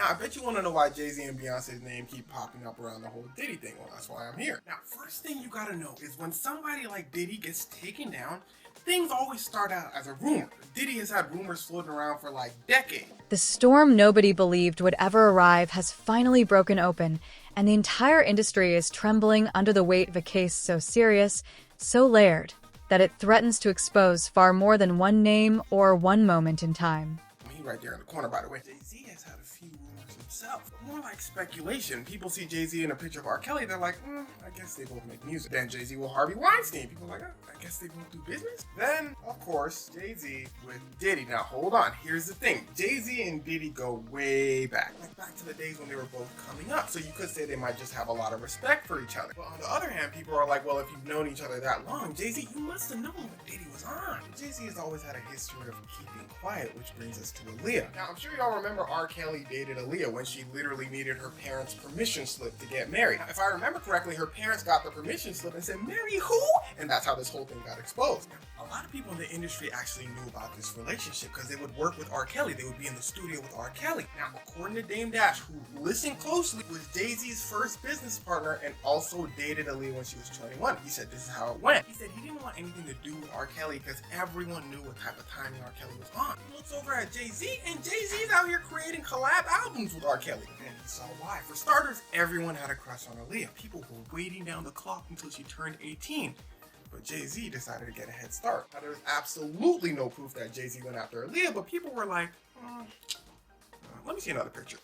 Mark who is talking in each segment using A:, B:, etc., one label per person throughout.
A: Now, I bet you want to know why Jay-Z and Beyonce's name keep popping up around the whole Diddy thing. Well, that's why I'm here. Now, first thing you gotta know is when somebody like Diddy gets taken down, things always start out as a rumor. Diddy has had rumors floating around for like decades.
B: The storm nobody believed would ever arrive has finally broken open, and the entire industry is trembling under the weight of a case so serious, so layered, that it threatens to expose far more than one name or one moment in time.
A: He right there in the corner, by the way. Jay-Z has had a few rumors himself, but more like speculation. People see Jay-Z in a picture of R. Kelly, they're like, I guess they both make music. Then Jay-Z will Harvey Weinstein. People are like, I guess they both do business. Then, of course, Jay-Z with Diddy. Now, hold on. Here's the thing. Jay-Z and Diddy go way back. Like back to the days when they were both coming up. So you could say they might just have a lot of respect for each other. But on the other hand, people are like, well, if you've known each other that long, Jay-Z, you must have known what Diddy was on. Jay-Z has always had a history of keeping quiet, which brings us to Aaliyah. Now, I'm sure y'all remember R. Kelly dated Aaliyah when she literally needed her parents' permission slip to get married. Now, if I remember correctly, her parents got the permission slip and said, marry who? And that's how this whole thing got exposed. Now, a lot of people in the industry actually knew about this relationship because they would work with R. Kelly. They would be in the studio with R. Kelly. Now, according to Dame Dash, who listened closely, was Jay-Z's first business partner and also dated Aaliyah when she was 21. He said this is how it went. He said he didn't want anything to do with R. Kelly because everyone knew what type of timing R. Kelly was on. He looks over at Jay-Z, and Jay-Z's out here creating collab albums with R. Kelly. And he saw why. For starters, everyone had a crush on Aaliyah. People were waiting down the clock until she turned 18. But Jay-Z decided to get a head start. Now, there's absolutely no proof that Jay-Z went after Aaliyah, but people were like, let me see another picture.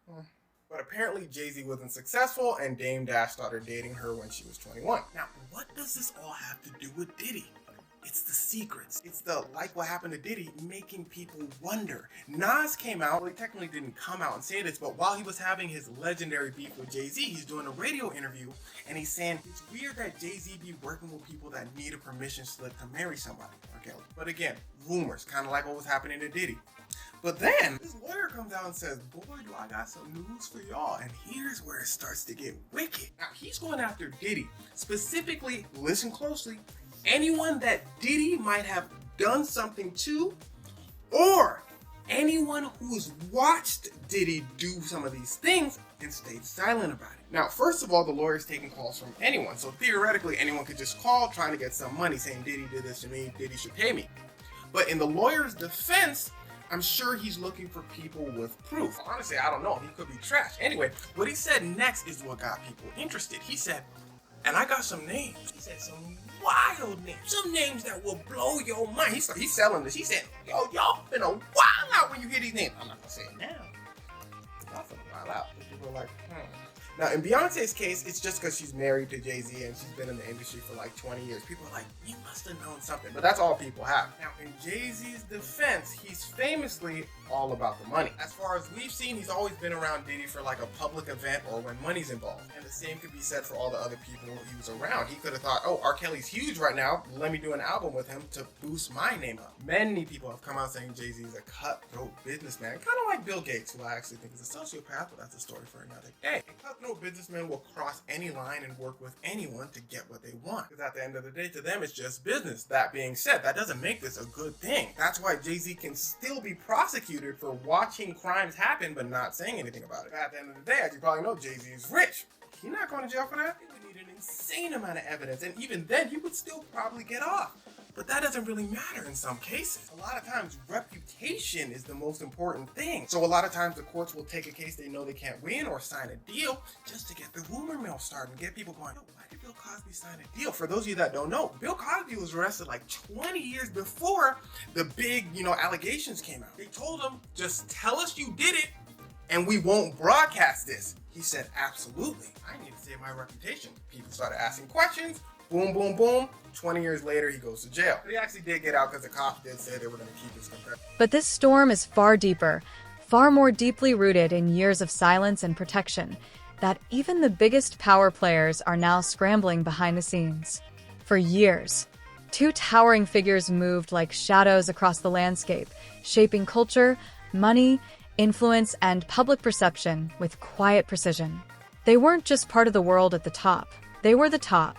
A: But apparently Jay-Z wasn't successful, and Dame Dash started dating her when she was 21. Now, what does this all have to do with Diddy? It's the secrets. It's the, like what happened to Diddy, making people wonder. Nas came out, well, he technically didn't come out and say this, but while he was having his legendary beef with Jay-Z, he's doing a radio interview, and he's saying, it's weird that Jay-Z be working with people that need a permission slip to marry somebody. Okay, but again, rumors, kind of like what was happening to Diddy. But then, this lawyer comes out and says, boy, do I got some news for y'all. And here's where it starts to get wicked. Now, he's going after Diddy. Specifically, listen closely, anyone that Diddy might have done something to, or anyone who's watched Diddy do some of these things and stayed silent about it. Now, first of all, the lawyer's taking calls from anyone. So theoretically, anyone could just call trying to get some money saying Diddy did this to me, Diddy should pay me. But in the lawyer's defense, I'm sure he's looking for people with proof. Honestly, I don't know. He could be trash. Anyway, what he said next is what got people interested. He said, and I got some names. He said some wild names. Some names that will blow your mind. He's selling this. He said, yo, y'all finna wild out when you hear these names. I'm not gonna say it now. Y'all finna wild out. People are like, Now, in Beyonce's case, it's just because she's married to Jay-Z and she's been in the industry for like 20 years. People are like, you must have known something. But that's all people have. Now, in Jay-Z's defense, he's famously all about the money. As far as we've seen, he's always been around Diddy for like a public event or when money's involved. And the same could be said for all the other people he was around. He could have thought, oh, R. Kelly's huge right now. Let me do an album with him to boost my name up. Many people have come out saying Jay-Z is a cutthroat businessman. Kind of like Bill Gates, who I actually think is a sociopath, but that's a story for another day. A cutthroat businessman will cross any line and work with anyone to get what they want. Because at the end of the day, to them, it's just business. That being said, that doesn't make this a good thing. That's why Jay-Z can still be prosecuted for watching crimes happen but not saying anything about it. At the end of the day, as you probably know, Jay-Z is rich. He's not going to jail for that. He would need an insane amount of evidence, and even then, he would still probably get off. But that doesn't really matter in some cases. A lot of times, reputation is the most important thing. So a lot of times, the courts will take a case they know they can't win or sign a deal just to get the rumor mill started and get people going, oh, why did Bill Cosby sign a deal? For those of you that don't know, Bill Cosby was arrested like 20 years before the big, allegations came out. They told him, just tell us you did it and we won't broadcast this. He said, absolutely. I need to save my reputation. People started asking questions. Boom, boom, boom. 20 years later, he goes to jail. But he actually did get out because the cops did say they were going to keep his confession.
B: But this storm is far deeper, far more deeply rooted in years of silence and protection, that even the biggest power players are now scrambling behind the scenes. For years, two towering figures moved like shadows across the landscape, shaping culture, money, influence, and public perception with quiet precision. They weren't just part of the world at the top. They were the top.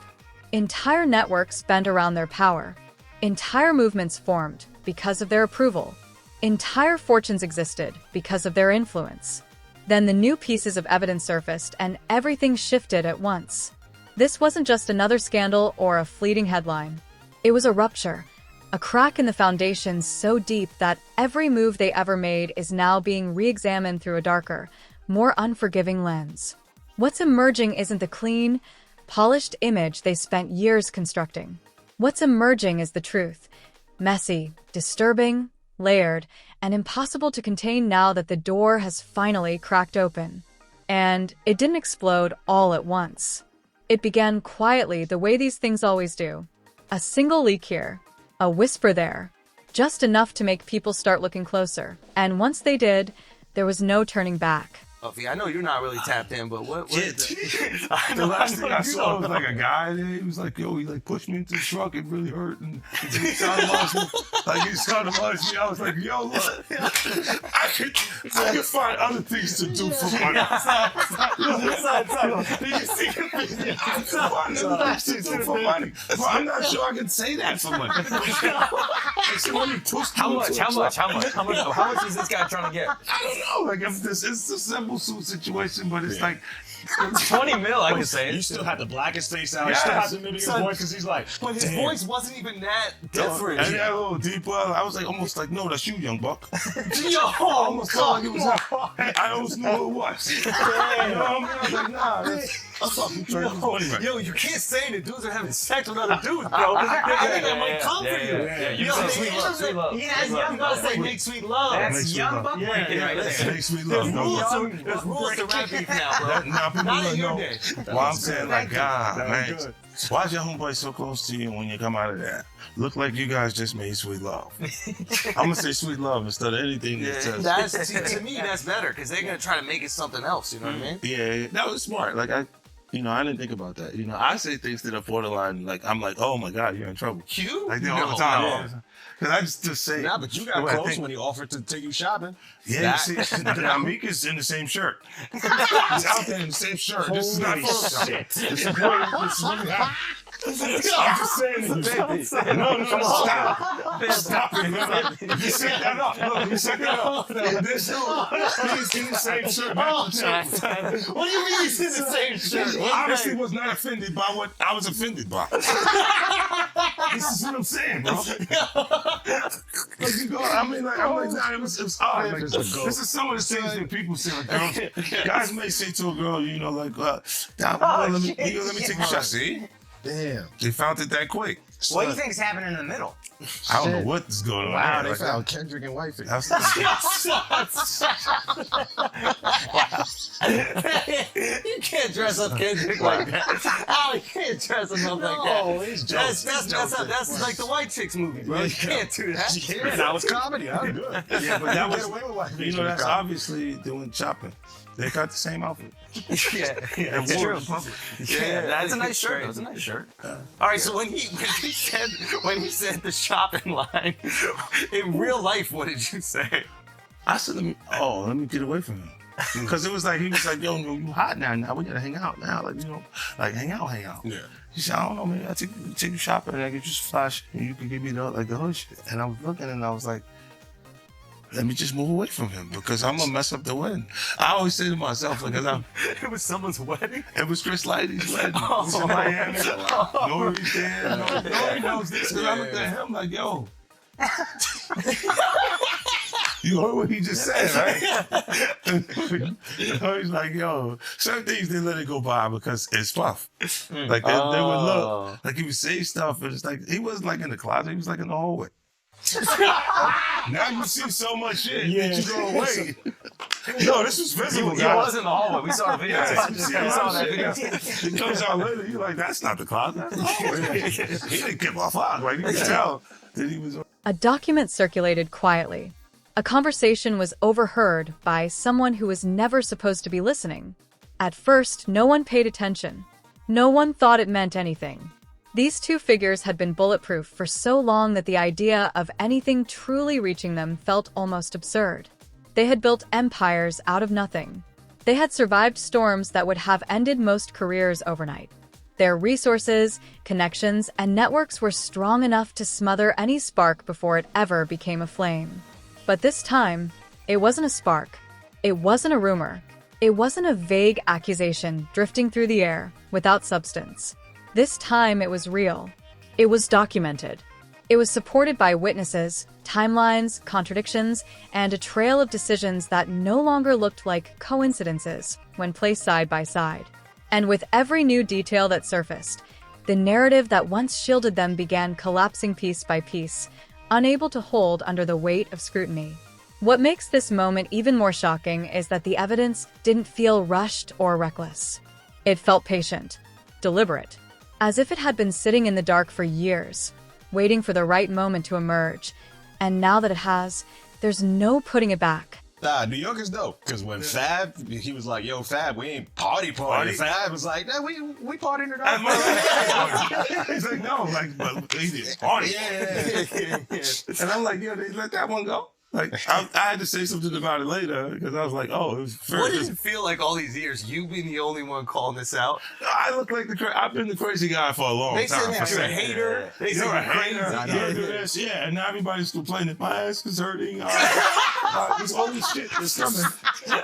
B: Entire networks bent around their power. Entire movements formed because of their approval. Entire fortunes existed because of their influence. Then the new pieces of evidence surfaced and everything shifted at once. This wasn't just another scandal or a fleeting headline. It was a rupture, a crack in the foundations so deep that every move they ever made is now being re-examined through a darker, more unforgiving lens. What's emerging isn't the clean, polished image they spent years constructing. What's emerging is the truth. Messy, disturbing, layered, and impossible to contain now that the door has finally cracked open. And it didn't explode all at once. It began quietly the way these things always do. A single leak here, a whisper there, just enough to make people start looking closer. And once they did, there was no turning back.
C: Buffy, I know you're not really tapped in, but what
D: Yeah, the last thing I saw was like a guy there. He was like, yo, he like pushed me into the truck. It really hurt. And he sounded me. Like he sounded me. I was like, yo, look, I could find other things to do for money. Did you see the video? I could find other things to do for money. But I'm not sure I can say that for money.
C: How much is this guy trying to get?
D: I don't know. Like if this is a simple suit situation, but it's like
C: 20 mil, I can say it.
E: You still had the blackest face out.
D: Yes.
E: You still had the mimic his voice because he's like,
C: But his
E: damn.
C: voice wasn't even that different.
D: And that little deep well, I was like almost like, no, that's you, young buck.
C: Yo,
D: I almost felt like it was him. I almost knew who it was. You know what I mean? I was like, nah, that's fucking funny.
C: Yo, you can't say that dudes are having sex with other dudes, bro. That might come for you.
E: You
C: Yo,
E: say
C: sweet love, sweet love.
F: Yeah, young
C: Gotta
F: buck.
C: say make sweet love.
D: Make
F: That's
D: sweet
F: young
D: love.
F: buck breaking right there.
D: Make sweet love.
C: There's rules to rap beef now, bro.
D: Now people
C: Not in
D: don't
C: your
D: know.
C: day.
D: Well, I'm saying like, God,
E: That
D: man,
E: was good.
D: why is your homeboy so close to you when you come out of that? Look like you guys just made sweet love. I'm gonna say sweet love instead of anything that says.
C: That's to me, that's better because they're gonna try to make it something else. You know what I mean?
D: Yeah, that was smart. Like I didn't think about that. I say things that are borderline. Like I'm like, oh my God, you're in trouble.
C: You?
D: Like all the time. Because I just say.
E: Nah, but you
D: the
E: got
D: way I
E: close
D: think.
E: when he offered to take you shopping.
D: Yeah, you see, now Mika's in the same shirt. He's out there in the same shirt. This is not Photoshop. This is really happening. I'm just saying it. No, stop it, man. You set that up. Look, you set that up. This dude, he's in the same shirt.
C: What do you mean he's in the same shirt?
D: Well, obviously was not offended by what I was offended by. This is what I'm saying, bro. Like you go, I'm like, nah, it was odd. Like, this is some of the things that people say. Like, girls, guys may say to a girl, let me take a shot. See?
E: Damn.
D: They found it that quick.
F: What do you think's happening in the middle?
D: I don't know what's going on.
E: Wow,
D: there.
E: they found Kendrick and Whiteface.
C: You can't dress up Kendrick like that. Oh, you can't dress him up like that.
E: he's
C: That's like the white chicks movie, bro. You can't do that.
E: Yeah, that was comedy. That was good.
D: Yeah, but that
E: Get
D: was,
E: away with Whiteface.
D: that's obviously doing shopping. They got the same outfit.
C: Yeah,
D: That's
C: true.
D: Yeah,
C: That's a nice shirt. That's a nice shirt. All right, so when he said the shopping line, in real life, what did you say?
D: I said, let me get away from him. Because it was like, he was like, yo, you hot now. Now we gotta hang out now. Like hang out.
E: Yeah.
D: He said, I don't know, man. I take you shopping and I get you some flash and you can give me the hood shit. And I was looking and I was like, let me just move away from him because I'm gonna mess up the wedding. I always say to myself, like,
C: It was someone's wedding.
D: it was Chris Lighty's wedding. It's in Miami. Nori's there. Nori knows this because I looked at him like, yo. You heard what he just said, right? He's like, yo, certain things they let it go by because it's fluff. Like they would look, like he would say stuff, and it's like he wasn't like in the closet, he was like in the hallway. Now you see so much shit that you go away. No, this was visible,
C: He
D: guys.
C: was in the hallway. We saw the video.
D: Yeah, you see a
C: We
D: lot
C: saw
D: of
C: that
D: shit.
C: video.
D: It comes out later, you're like, that's not the closet. That's the hallway. He didn't give a fuck. Like, you could tell that he was.
B: A document circulated quietly. A conversation was overheard by someone who was never supposed to be listening. At first, no one paid attention. No one thought it meant anything. These two figures had been bulletproof for so long that the idea of anything truly reaching them felt almost absurd. They had built empires out of nothing. They had survived storms that would have ended most careers overnight. Their resources, connections, and networks were strong enough to smother any spark before it ever became a flame. But this time, it wasn't a spark. It wasn't a rumor. It wasn't a vague accusation drifting through the air without substance. This time it was real. It was documented. It was supported by witnesses, timelines, contradictions, and a trail of decisions that no longer looked like coincidences when placed side by side. And with every new detail that surfaced, the narrative that once shielded them began collapsing piece by piece, unable to hold under the weight of scrutiny. What makes this moment even more shocking is that the evidence didn't feel rushed or reckless. It felt patient, deliberate, as if it had been sitting in the dark for years, waiting for the right moment to emerge. And now that it has, there's no putting it back.
E: Nah, New York is dope. Because when Fab, he was like, yo, Fab, we ain't party. Fab was like, nah, we partying it up.
D: He's like, no, like, but he did party.
E: Yeah.
D: And I'm like, yo, they let that one go. Like, I had to say something about it later because I was like, oh, it was fair.
C: What does it feel like all these years, you being the only one calling this out?
D: I look like I've been the crazy guy for a long
C: They
D: time.
C: said you're a hater. They said
D: You're a
C: you're crazy.
D: hater. You do this, yeah. And now everybody's complaining. My ass is hurting. This all this shit is coming.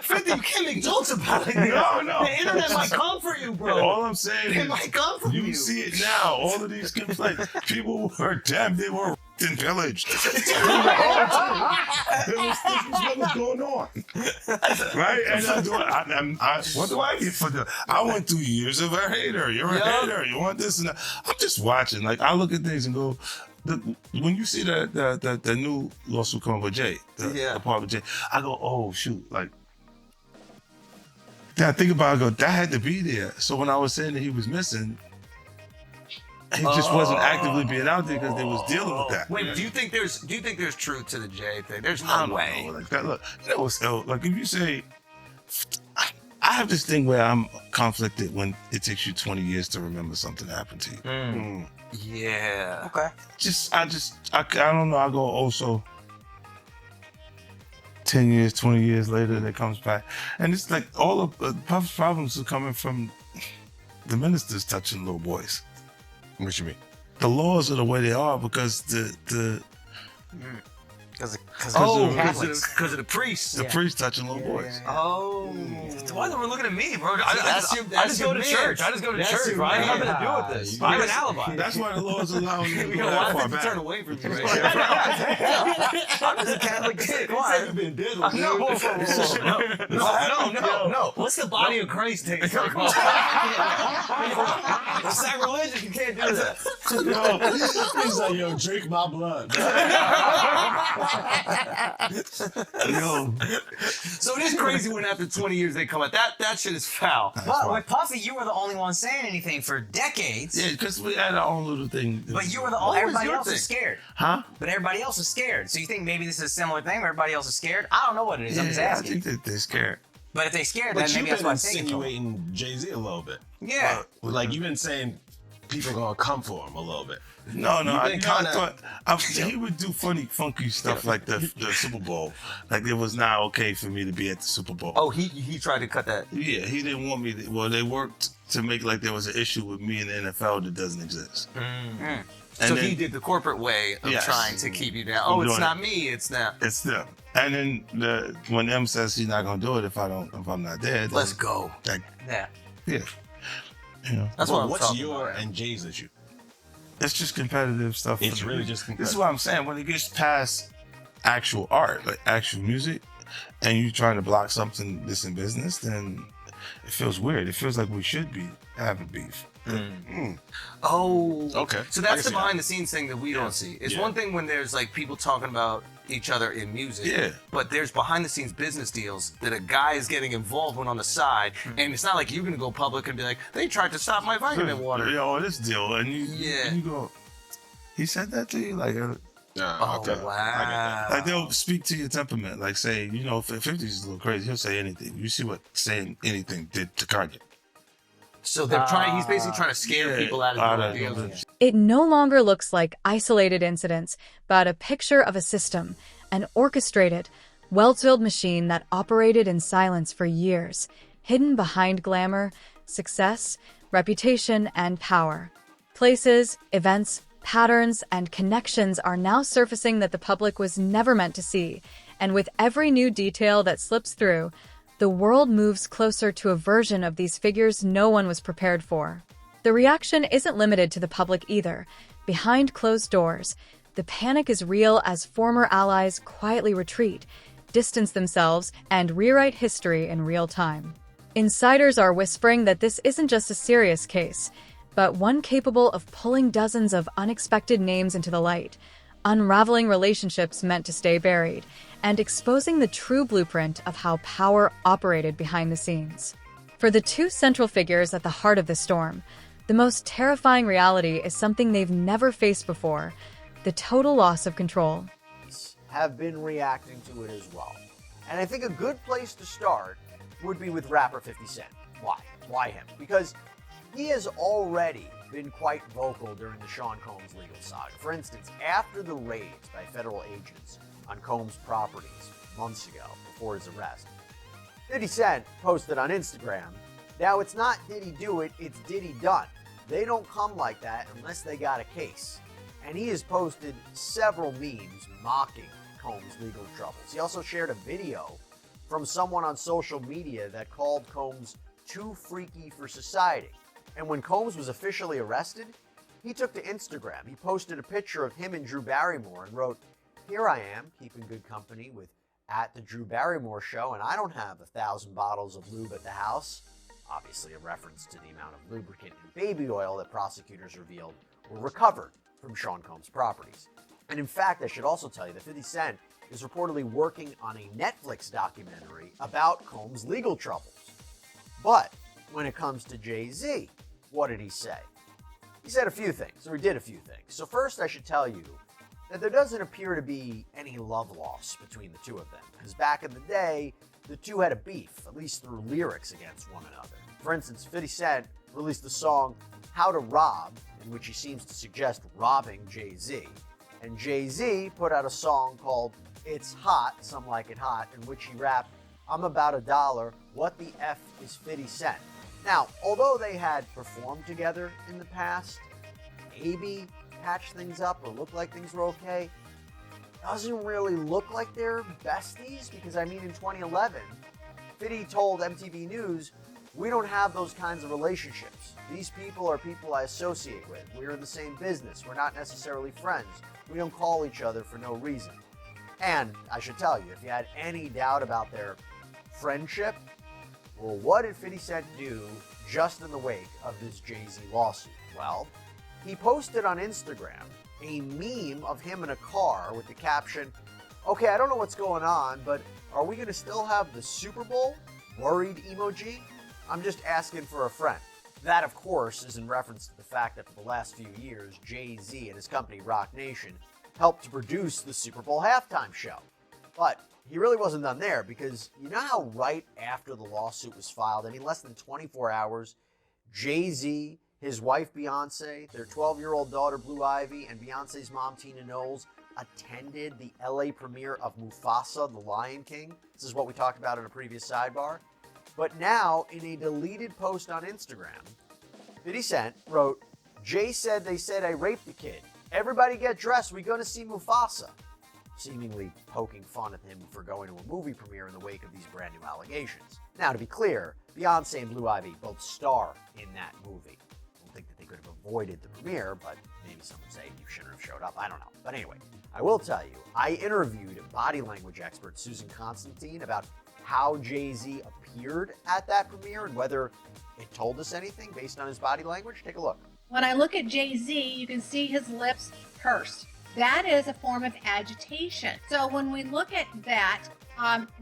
C: 50, you can't make jokes about it.
D: No.
C: The internet might come for you, bro.
D: All I'm saying
C: It
D: is,
C: might come from you.
D: you see it now. All of these complaints. People were damn, they were and pillaged. This is what was going on, right? And what do I get for the? I went through years of a hater. You're a hater. You want this and that. I'm just watching. Like I look at things and go. When you see the new lawsuit coming with Jay, the part with Jay, I go, oh shoot, like. Then I think about it, I go, that had to be there. So when I was saying that he was missing, he just wasn't actively being out there because they was dealing with that.
C: Wait, do you think there's truth to the Jay thing? There's no way.
D: Like that, look, you know, so, like if you say, I have this thing where I'm conflicted when it takes you 20 years to remember something happened to you.
C: Yeah.
F: Okay.
D: I don't know. I go also 10 years, 20 years later, it comes back, and it's like all of Puff's problems are coming from the ministers touching little boys.
E: What you mean?
D: The laws are the way they are because
F: Because
C: of the priests.
D: the priests touching little boys.
C: Oh. Why are we looking at me, bro? I just
F: your
C: go to
F: man.
C: church. I just go to
F: That's
C: church,
F: your
C: bro. I have
F: man.
C: nothing to do with this. I have an alibi.
D: That's why the laws allow you to
C: You
D: go
C: know,
D: that
C: I
D: far
C: have to turn
D: back.
C: away from you right here. I'm just a Catholic kid. Why?
E: You've been dead.
C: No. What's the body of Christ taste like? It's sacrilegious. You can't do that.
E: He's like, yo, drink my blood.
D: Yo,
C: So it is crazy when after 20 years they come out. That shit is foul.
F: But with Puffy, you were the only one saying anything for decades.
D: yeah, because we had our own little thing.
F: But you were the
C: What was
F: everybody
C: your
F: else
C: thing?
F: is scared.
D: Huh?
F: But everybody else is scared. So you think maybe this is a similar thing where everybody else is scared? I don't know what it is. I'm just
D: Yeah, I
F: asking.
D: think that they're scared.
F: But if they're scared,
E: But
F: then
E: you've
F: maybe that's
E: been
F: why I'm taking it from them.
E: insinuating Jay-Z a little bit.
F: Yeah.
E: Like you've been saying people gonna come for him a little bit.
D: No, I
E: been
D: thought he would do funky stuff like the Super Bowl. Like it was not okay for me to be at the Super Bowl.
C: Oh, he tried to cut that.
D: Yeah, he didn't want me to. Well, they worked to make like there was an issue with me in the NFL that doesn't exist. And
C: So
D: then,
C: he did the corporate way of
D: Yes.
C: trying to keep you down.
D: I'm
C: Oh, it's
D: doing
C: not me. It's not.
D: It's them. And then when M says he's not gonna do it if I'm not there, then,
C: Let's go.
D: like,
F: Yeah.
D: yeah, you know,
C: That's
E: Well,
C: what I'm
E: what's
C: talking
E: your
C: about.
E: and Jay's issue?
D: it's just competitive stuff.
E: It's
D: for
E: really
D: me.
E: just
D: This is
E: competitive.
D: what I'm saying. When it gets past actual art, like actual music, and you trying to block something that's in business, then it feels weird. It feels like we should be having beef.
C: Oh,
E: Okay.
C: So
E: I
C: that's
E: can
C: the
E: see
C: behind the scenes thing that we don't see. It's one thing when there's like people talking about each other in music.
D: Yeah.
C: But there's behind the scenes business deals that a guy is getting involved with on the side, and it's not like you're gonna go public and be like, they tried to stop my vitamin water.
D: Yo, this deal, and
C: Yeah.
D: you go. He said that to you, like.
C: Oh
E: okay.
C: wow.
D: Like they'll speak to your temperament. Like say, you know, if 50's a little crazy, he'll say anything. You see what saying anything did to Kanye.
C: So they're trying. He's basically trying to scare people out of doing deals.
B: It no longer looks like isolated incidents, but a picture of a system, an orchestrated, well-oiled machine that operated in silence for years, hidden behind glamour, success, reputation, and power. Places, events, patterns, and connections are now surfacing that the public was never meant to see, and with every new detail that slips through, the world moves closer to a version of these figures no one was prepared for. The reaction isn't limited to the public either. Behind closed doors, the panic is real as former allies quietly retreat, distance themselves, and rewrite history in real time. Insiders are whispering that this isn't just a serious case, but one capable of pulling dozens of unexpected names into the light, unraveling relationships meant to stay buried, and exposing the true blueprint of how power operated behind the scenes. For the two central figures at the heart of the storm, the most terrifying reality is something they've never faced before: the total loss of control.
G: Have been reacting to it as well. And I think a good place to start would be with rapper 50 Cent. Why? Why him? Because he has already been quite vocal during the Sean Combs legal saga. For instance, after the raids by federal agents on Combs' properties months ago before his arrest, 50 Cent posted on Instagram, "Now it's not Diddy do it, it's Diddy done. They don't come like that unless they got a case." And he has posted several memes mocking Combs' legal troubles. He also shared a video from someone on social media that called Combs too freaky for society. And when Combs was officially arrested, he took to Instagram. He posted a picture of him and Drew Barrymore and wrote, "Here I am, keeping good company with @the Drew Barrymore Show, and I don't have 1,000 bottles of lube at the house." Obviously a reference to the amount of lubricant and baby oil that prosecutors revealed were recovered from Sean Combs' properties. And in fact, I should also tell you that 50 Cent is reportedly working on a Netflix documentary about Combs' legal troubles. But when it comes to Jay-Z, what did he say? He said a few things, or he did a few things. So first, I should tell you that there doesn't appear to be any love loss between the two of them, because back in the day, the two had a beef, at least through lyrics against one another. For instance, 50 Cent released the song How to Rob, in which he seems to suggest robbing Jay-Z. And Jay-Z put out a song called It's Hot, Some Like It Hot, in which he rapped, "I'm about $1, what the F is 50 Cent?" Now, although they had performed together in the past, maybe patched things up or looked like things were okay, doesn't really look like they're besties, because I mean in 2011, 50 told MTV News, "We don't have those kinds of relationships. These people are people I associate with. We're in the same business. We're not necessarily friends. We don't call each other for no reason." And I should tell you, if you had any doubt about their friendship, well, what did 50 Cent do just in the wake of this Jay-Z lawsuit? Well, he posted on Instagram a meme of him in a car with the caption, "Okay, I don't know what's going on, but are we going to still have the Super Bowl? Worried emoji? I'm just asking for a friend." That, of course, is in reference to the fact that for the last few years, Jay-Z and his company Roc Nation helped to produce the Super Bowl halftime show. But he really wasn't done there, because you know how right after the lawsuit was filed, I mean less than 24 hours, Jay-Z, his wife Beyonce, their 12-year-old daughter Blue Ivy, and Beyonce's mom Tina Knowles attended the LA premiere of Mufasa, the Lion King. This is what we talked about in a previous sidebar. But now, in a deleted post on Instagram, 50 Cent wrote, "Jay said they said I raped the kid. Everybody get dressed, we gonna see Mufasa." Seemingly poking fun at him for going to a movie premiere in the wake of these brand new allegations. Now, to be clear, Beyonce and Blue Ivy both star in that movie. I don't think that they could have avoided the premiere, but maybe some would say you shouldn't have showed up. I don't know. But anyway, I will tell you, I interviewed body language expert Susan Constantine about how Jay-Z appeared at that premiere and whether it told us anything based on his body language. Take a look.
H: When I look at Jay-Z, you can see his lips pursed. That is a form of agitation. So when we look at that,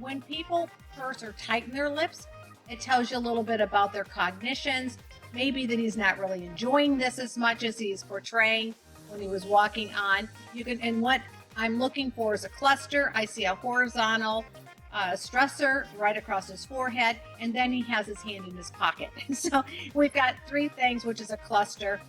H: when people purse or tighten their lips, it tells you a little bit about their cognitions, maybe that he's not really enjoying this as much as he's portraying when he was walking on. And what I'm looking for is a cluster. I see a horizontal stressor right across his forehead, and then he has his hand in his pocket. So we've got three things, which is a cluster.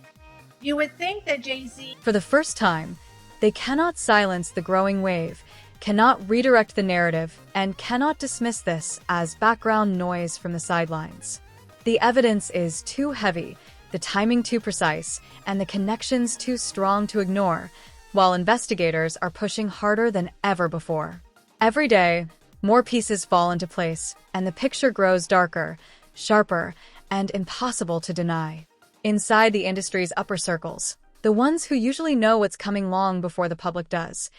H: You would think that Jay-Z...
B: For the first time, they cannot silence the growing wave, cannot redirect the narrative, and cannot dismiss this as background noise from the sidelines. The evidence is too heavy, the timing too precise, and the connections too strong to ignore, while investigators are pushing harder than ever before. Every day, more pieces fall into place, and the picture grows darker, sharper, and impossible to deny. Inside the industry's upper circles, the ones who usually know what's coming long before the public does,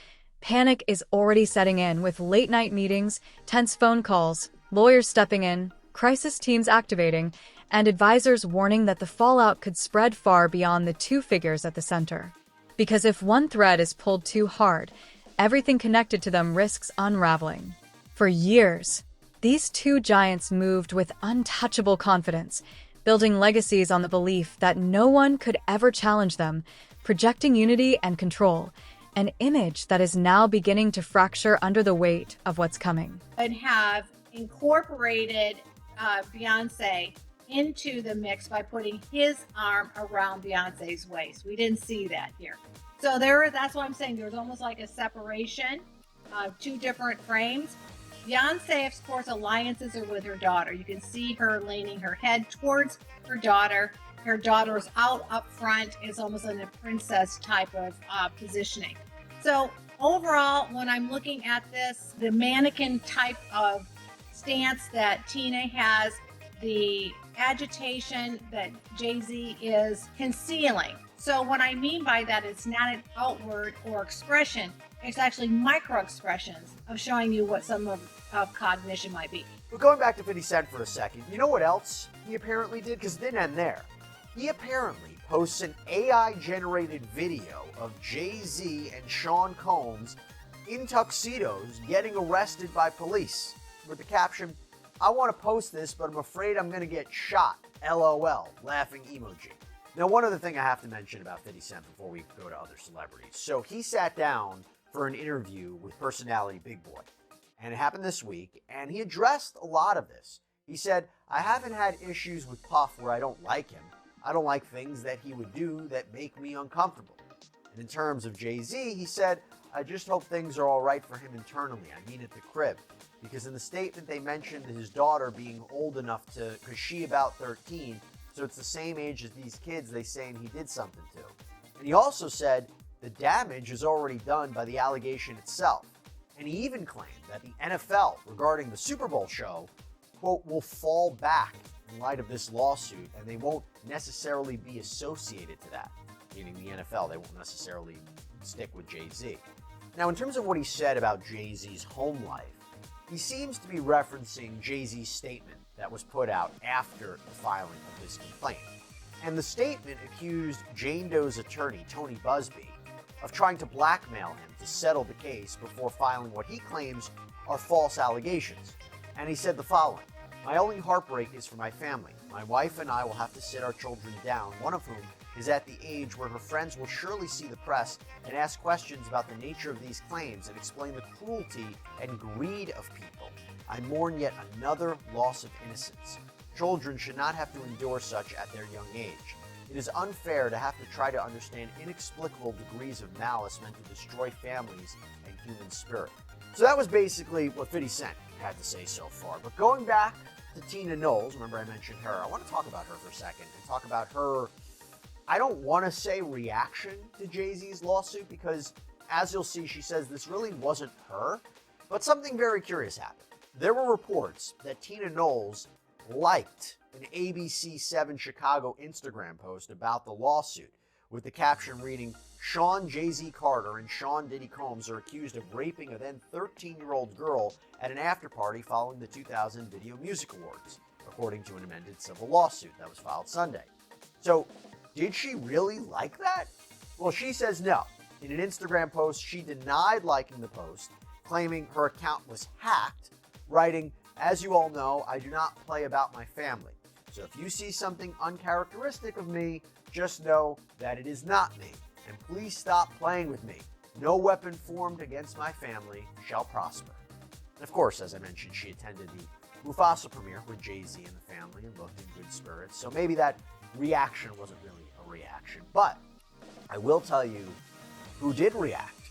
B: panic is already setting in with late-night meetings, tense phone calls, lawyers stepping in, crisis teams activating, and advisors warning that the fallout could spread far beyond the two figures at the center. Because if one thread is pulled too hard, everything connected to them risks unraveling. For years, these two giants moved with untouchable confidence, building legacies on the belief that no one could ever challenge them, projecting unity and control, an image that is now beginning to fracture under the weight of what's coming.
H: And have incorporated Beyonce into the mix by putting his arm around Beyonce's waist. We didn't see that here. So that's why I'm saying there's almost like a separation of two different frames. Beyonce, of course, alliances are with her daughter. You can see her leaning her head towards her daughter. Her daughter is out up front. It's almost in a princess type of positioning. So overall, when I'm looking at this, the mannequin type of stance that Tina has, the agitation that Jay-Z is concealing. So what I mean by that, it's not an outward or expression. It's actually micro expressions of showing you what some of cognition might be.
G: But going back to 50 Cent for a second, you know what else he apparently did? Because it didn't end there. He apparently posts an AI-generated video of Jay-Z and Sean Combs in tuxedos getting arrested by police with the caption, "I want to post this, but I'm afraid I'm going to get shot. LOL, laughing emoji." Now, one other thing I have to mention about 50 Cent before we go to other celebrities. So he sat down for an interview with personality Big Boy, and it happened this week, and he addressed a lot of this. He said, "I haven't had issues with Puff where I don't like him. I don't like things that he would do that make me uncomfortable." And in terms of Jay-Z, he said, "I just hope things are all right for him internally. I mean at the crib. Because in the statement they mentioned his daughter being old enough to, because she about 13, so it's the same age as these kids they saying he did something to." And he also said the damage is already done by the allegation itself. And he even claimed that the NFL regarding the Super Bowl show, quote, will fall back in light of this lawsuit, and they won't necessarily be associated to that. Meaning the NFL, they won't necessarily stick with Jay-Z. Now, in terms of what he said about Jay-Z's home life, he seems to be referencing Jay-Z's statement that was put out after the filing of this complaint. And the statement accused Jane Doe's attorney, Tony Busby, of trying to blackmail him to settle the case before filing what he claims are false allegations. And he said the following, "My only heartbreak is for my family. My wife and I will have to sit our children down, one of whom is at the age where her friends will surely see the press and ask questions about the nature of these claims and explain the cruelty and greed of people. I mourn yet another loss of innocence. Children should not have to endure such at their young age. It is unfair to have to try to understand inexplicable degrees of malice meant to destroy families and human spirit." So that was basically what 50 Cent had to say so far. But going back to Tina Knowles, remember I mentioned her, I want to talk about her for a second and talk about her, I don't want to say reaction to Jay-Z's lawsuit, because as you'll see, she says this really wasn't her, but something very curious happened. There were reports that Tina Knowles liked an ABC7 Chicago Instagram post about the lawsuit with the caption reading, "Sean Jay-Z Carter and Sean Diddy Combs are accused of raping a then 13-year-old girl at an after-party following the 2000 Video Music Awards," according to an amended civil lawsuit that was filed Sunday. So, did she really like that? Well, she says no. In an Instagram post, she denied liking the post, claiming her account was hacked, writing, "As you all know, I do not play about my family. So if you see something uncharacteristic of me, just know that it is not me. And please stop playing with me. No weapon formed against my family shall prosper." And of course, as I mentioned, she attended the Mufasa premiere with Jay-Z and the family and looked in good spirits. So maybe that reaction wasn't really a reaction. But I will tell you who did react.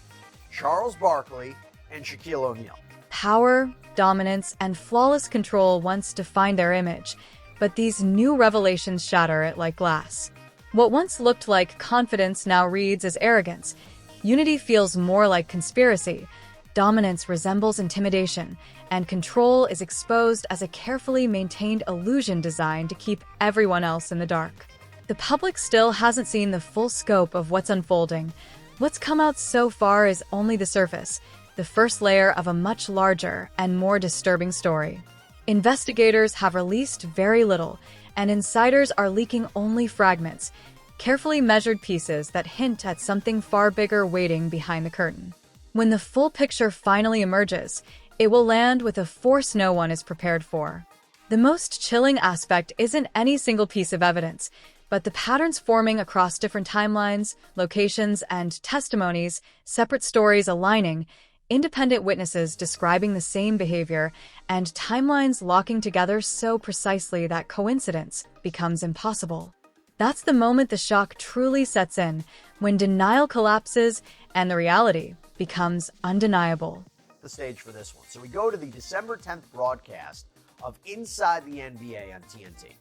G: Charles Barkley and Shaquille O'Neal.
B: Power, dominance, and flawless control once defined their image, but these new revelations shatter it like glass. What once looked like confidence now reads as arrogance. Unity feels more like conspiracy. Dominance resembles intimidation, and control is exposed as a carefully maintained illusion designed to keep everyone else in the dark. The public still hasn't seen the full scope of what's unfolding. What's come out so far is only the surface, the first layer of a much larger and more disturbing story. Investigators have released very little, and insiders are leaking only fragments, carefully measured pieces that hint at something far bigger waiting behind the curtain. When the full picture finally emerges, it will land with a force no one is prepared for. The most chilling aspect isn't any single piece of evidence, but the patterns forming across different timelines, locations, and testimonies, separate stories aligning, independent witnesses describing the same behavior, and timelines locking together so precisely that coincidence becomes impossible. That's the moment the shock truly sets in, when denial collapses and the reality becomes undeniable.
G: The stage for this one. So we go to the December 10th broadcast of Inside the NBA on TNT.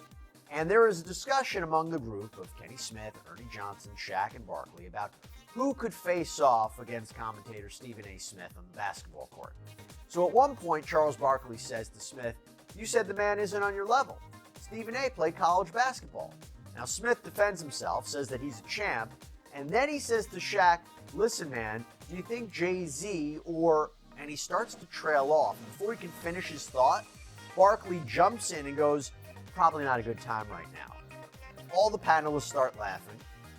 G: And there is a discussion among the group of Kenny Smith, Ernie Johnson, Shaq, and Barkley about who could face off against commentator Stephen A. Smith on the basketball court. So at one point, Charles Barkley says to Smith, "You said the man isn't on your level. Stephen A. played college basketball." Now Smith defends himself, says that he's a champ, and then he says to Shaq, "Listen, man, do you think Jay-Z or..." And he starts to trail off. And before he can finish his thought, Barkley jumps in and goes, "Probably not a good time right now." All the panelists start laughing.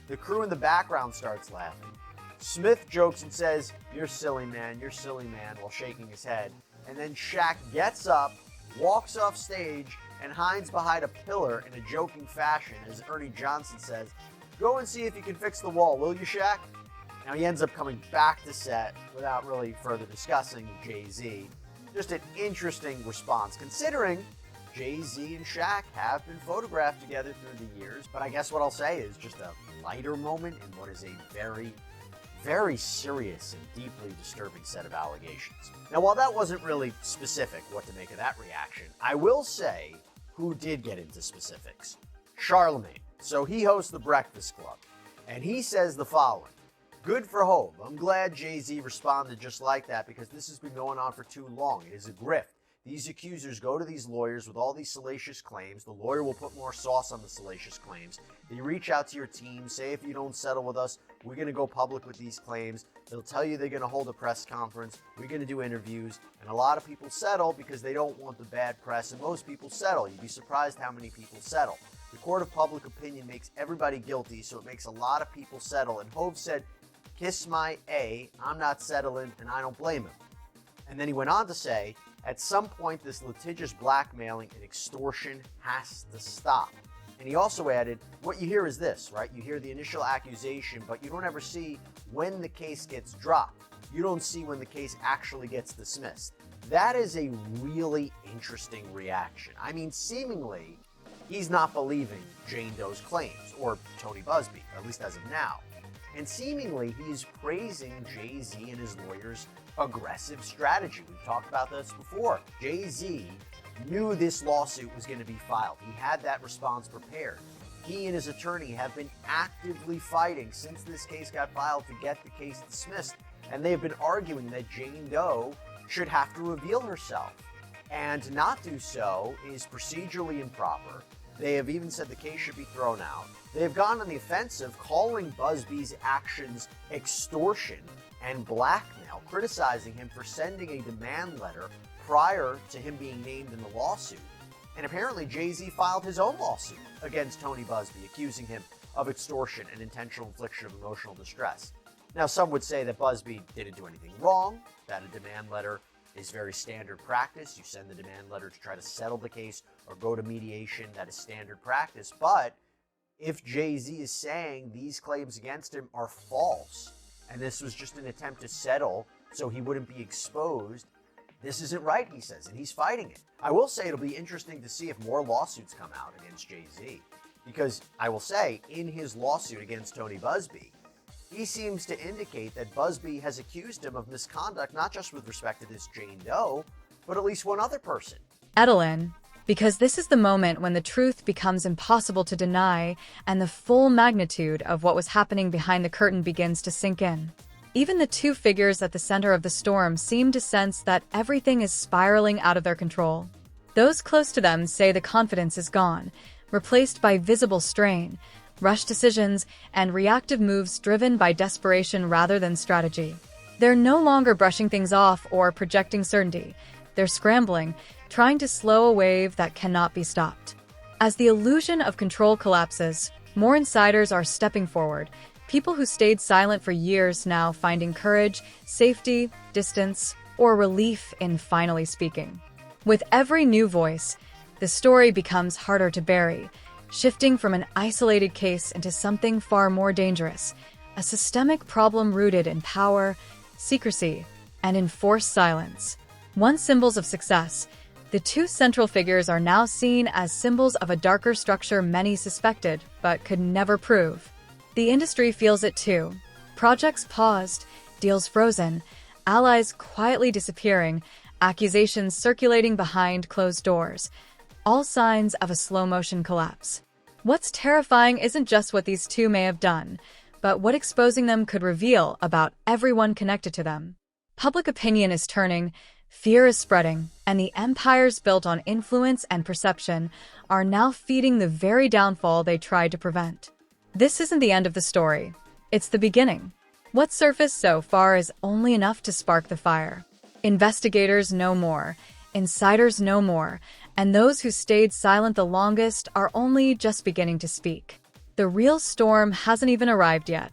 G: The crew in the background starts laughing. Smith jokes and says, you're silly, man, while shaking his head. And then Shaq gets up, walks off stage, and hides behind a pillar in a joking fashion as Ernie Johnson says, "Go and see if you can fix the wall, will you, Shaq?" Now he ends up coming back to set without really further discussing Jay-Z. Just an interesting response, considering Jay-Z and Shaq have been photographed together through the years, but I guess what I'll say is just a lighter moment in what is a very, very serious and deeply disturbing set of allegations. Now, while that wasn't really specific what to make of that reaction, I will say who did get into specifics. Charlemagne. So he hosts the Breakfast Club, and he says the following: "Good for Hov. I'm glad Jay-Z responded just like that because this has been going on for too long. It is a grift. These accusers go to these lawyers with all these salacious claims. The lawyer will put more sauce on the salacious claims. They reach out to your team, say if you don't settle with us, we're going to go public with these claims. They'll tell you they're going to hold a press conference. We're going to do interviews. And a lot of people settle because they don't want the bad press. And most people settle. You'd be surprised how many people settle. The court of public opinion makes everybody guilty, so it makes a lot of people settle." And Hov said, "Kiss my A, I'm not settling, and I don't blame him." And then he went on to say, "At some point, this litigious blackmailing and extortion has to stop." And he also added, what you hear is this, right? You hear the initial accusation, but you don't ever see when the case gets dropped. You don't see when the case actually gets dismissed. That is a really interesting reaction. I mean, seemingly, he's not believing Jane Doe's claims, or Tony Busby, at least as of now. And seemingly, he's praising Jay-Z and his lawyers' aggressive strategy. We've talked about this before. Jay-Z knew this lawsuit was going to be filed. He had that response prepared. He and his attorney have been actively fighting since this case got filed to get the case dismissed. And they've been arguing that Jane Doe should have to reveal herself. And to not do so is procedurally improper. They have even said the case should be thrown out. They have gone on the offensive, calling Busby's actions extortion and blackmail, criticizing him for sending a demand letter prior to him being named in the lawsuit. And apparently Jay-Z filed his own lawsuit against Tony Busby, accusing him of extortion and intentional infliction of emotional distress. Now, some would say that Busby didn't do anything wrong, that a demand letter is very standard practice. You send the demand letter to try to settle the case or go to mediation. That is standard practice. But if Jay-Z is saying these claims against him are false, and this was just an attempt to settle so he wouldn't be exposed, this isn't right, he says, and he's fighting it. I will say it'll be interesting to see if more lawsuits come out against Jay-Z, because I will say, in his lawsuit against Tony Busby, he seems to indicate that Busby has accused him of misconduct, not just with respect to this Jane Doe, but at least one other person.
B: Edelin, because this is the moment when the truth becomes impossible to deny and the full magnitude of what was happening behind the curtain begins to sink in. Even the two figures at the center of the storm seem to sense that everything is spiraling out of their control. Those close to them say the confidence is gone, replaced by visible strain, rushed decisions, and reactive moves driven by desperation rather than strategy. They're no longer brushing things off or projecting certainty. They're scrambling, trying to slow a wave that cannot be stopped. As the illusion of control collapses, more insiders are stepping forward, people who stayed silent for years now finding courage, safety, distance, or relief in finally speaking. With every new voice, the story becomes harder to bury, shifting from an isolated case into something far more dangerous, a systemic problem rooted in power, secrecy, and enforced silence. Once symbols of success, the two central figures are now seen as symbols of a darker structure many suspected but could never prove. The industry feels it too. Projects paused, deals frozen, allies quietly disappearing, accusations circulating behind closed doors. All signs of a slow-motion collapse. What's terrifying isn't just what these two may have done, but what exposing them could reveal about everyone connected to them. Public opinion is turning, fear is spreading, and the empires built on influence and perception are now feeding the very downfall they tried to prevent. This isn't the end of the story. It's the beginning. What's surfaced so far is only enough to spark the fire. Investigators know more, insiders know more, and those who stayed silent the longest are only just beginning to speak. The real storm hasn't even arrived yet,